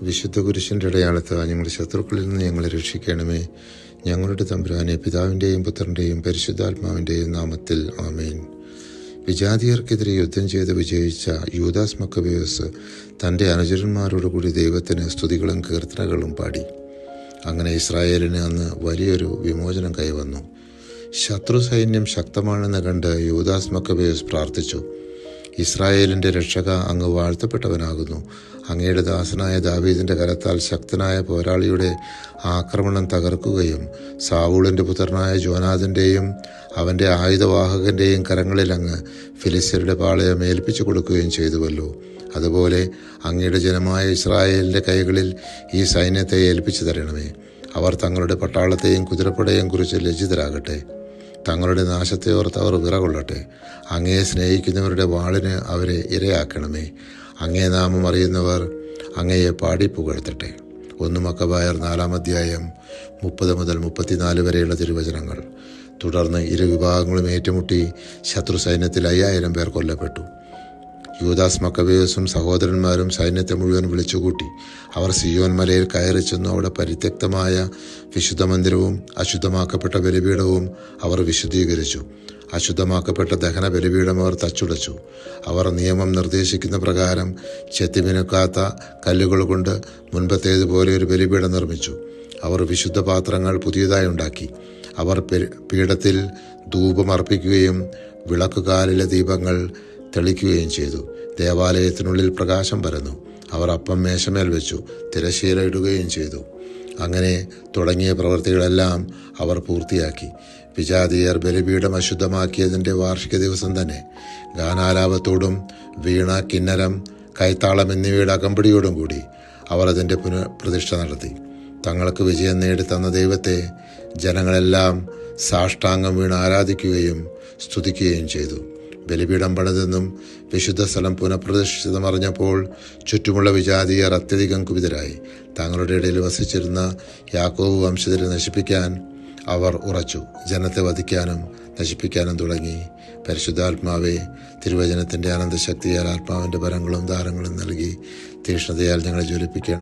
വിശുദ്ധ കുരിശിൻ്റെ അടയാളത്താൽ ഞങ്ങളുടെ ശത്രുക്കളിൽ നിന്ന് ഞങ്ങളെ രക്ഷിക്കണമേ. ഞങ്ങളുടെ തമ്പുരാനെ, പിതാവിൻ്റെയും പുത്രൻ്റെയും പരിശുദ്ധാത്മാവിൻ്റെയും നാമത്തിൽ ആമേൻ. വിജാതിയർക്കെതിരെ യുദ്ധം ചെയ്ത് വിജയിച്ച യൂദാസ് മക്കബേയോസ് തൻ്റെ അനുചരന്മാരോടുകൂടി ദൈവത്തിന് സ്തുതികളും കീർത്തനകളും പാടി. അങ്ങനെ ഇസ്രായേലിന് അന്ന് വലിയൊരു വിമോചനം കൈവന്നു. ശത്രു സൈന്യം ശക്തമാണെന്ന് കണ്ട് യൂദാസ് മക്കബേയോസ് പ്രാർത്ഥിച്ചു: ഇസ്രായേലിൻ്റെ രക്ഷക, അങ്ങ് വാഴ്ത്തപ്പെട്ടവനാകുന്നു. അങ്ങയുടെ ദാസനായ ദാവീദിൻ്റെ കരത്താൽ ശക്തനായ പോരാളിയുടെ ആക്രമണം തകർക്കുകയും സാവൂളിൻ്റെ പുത്രനായ ജോനാഥൻ്റെയും അവൻ്റെ ആയുധവാഹകൻ്റെയും കരങ്ങളിൽ അങ്ങ് ഫിലിസ്ത്യരുടെ പാളയം ഏൽപ്പിച്ചു കൊടുക്കുകയും ചെയ്തുവല്ലോ. അതുപോലെ അങ്ങയുടെ ജനമായ ഇസ്രായേലിൻ്റെ കൈകളിൽ ഈ സൈന്യത്തെ ഏൽപ്പിച്ചു തരണമേ. അവർ തങ്ങളുടെ പട്ടാളത്തെയും കുതിരപ്പടയെയും കുറിച്ച് ലജ്ജിതരാകട്ടെ. തങ്ങളുടെ നാശത്തെ ഓർത്ത് അവർ വിറകൊള്ളട്ടെ. അങ്ങയെ സ്നേഹിക്കുന്നവരുടെ വാളിന് അവരെ ഇരയാക്കണമേ. അങ്ങേ നാമം അറിയുന്നവർ അങ്ങയെ പാടി പുകഴ്ത്തട്ടെ. 1 മക്കബായർ 4-ാം അധ്യായം 30 മുതൽ 34 വരെയുള്ള തിരുവചനങ്ങൾ. തുടർന്ന് ഇരു വിഭാഗങ്ങളും ഏറ്റുമുട്ടി ശത്രു സൈന്യത്തിൽ 5000 പേർ കൊല്ലപ്പെട്ടു. യൂദാസ് മക്കബേയോസും സഹോദരന്മാരും സൈന്യത്തെ മുഴുവൻ വിളിച്ചുകൂട്ടി. അവർ സിയോൻ മലയിൽ കയറി ചെന്നു. അവിടെ പരിത്യക്തമായ വിശുദ്ധ മന്ദിരവും അശുദ്ധമാക്കപ്പെട്ട ബലിപീഠവും അവർ വിശുദ്ധീകരിച്ചു. അശുദ്ധമാക്കപ്പെട്ട ദഹന ബലിപീഠം അവർ തച്ചുടച്ചു. അവർ നിയമം നിർദ്ദേശിക്കുന്ന പ്രകാരം ചെത്തിമിനുക്കാത്ത കല്ലുകൾ കൊണ്ട് മുൻപത്തേതുപോലെ ഒരു ബലിപീഠം നിർമ്മിച്ചു. അവർ വിശുദ്ധ പാത്രങ്ങൾ പുതിയതായി ഉണ്ടാക്കി. അവർ പീഠത്തിൽ ധൂപം അർപ്പിക്കുകയും വിളക്കുകാലിലെ ദീപങ്ങൾ തെളിക്കുകയും ചെയ്തു. ദേവാലയത്തിനുള്ളിൽ പ്രകാശം പരന്നു. അവർ അപ്പം മേശമേൽ വെച്ചു, തിരശ്ശീല ഇടുകയും ചെയ്തു. അങ്ങനെ തുടങ്ങിയ പ്രവൃത്തികളെല്ലാം അവർ പൂർത്തിയാക്കി. വിജാതിയർ ബലിപീഠം അശുദ്ധമാക്കിയതിൻ്റെ വാർഷിക ദിവസം തന്നെ ഗാനാലാപത്തോടും വീണ, കിന്നരം, കൈത്താളം എന്നിവയുടെ അകമ്പടിയോടും കൂടി അവർ അതിൻ്റെ പുനഃപ്രതിഷ്ഠ നടത്തി. തങ്ങൾക്ക് വിജയം നേടിത്തന്ന ദൈവത്തെ ജനങ്ങളെല്ലാം സാഷ്ടാംഗം വീണ് ആരാധിക്കുകയും സ്തുതിക്കുകയും ചെയ്തു. ബലിപീഠം പണിതെന്നും വിശുദ്ധ സ്ഥലം പുനഃപ്രതിഷ്ഠിതമറിഞ്ഞപ്പോൾ ചുറ്റുമുള്ള വിജാതിയർ അത്യധികം കുപിതരായി. തങ്ങളുടെ ഇടയിൽ വസിച്ചിരുന്ന യാക്കോബ് വംശജരെ നശിപ്പിക്കാൻ അവർ ഉറച്ചു. ജനത്തെ വധിക്കാനും നശിപ്പിക്കാനും തുടങ്ങി. പരിശുദ്ധാത്മാവെ, തിരുവചനത്തിൻ്റെ അനന്തശക്തിയാൽ ആത്മാവിൻ്റെ വരങ്ങളും ദാനങ്ങളും നൽകി തീക്ഷ്ണതയാൽ ഞങ്ങളെ ജ്വലിപ്പിക്കണം.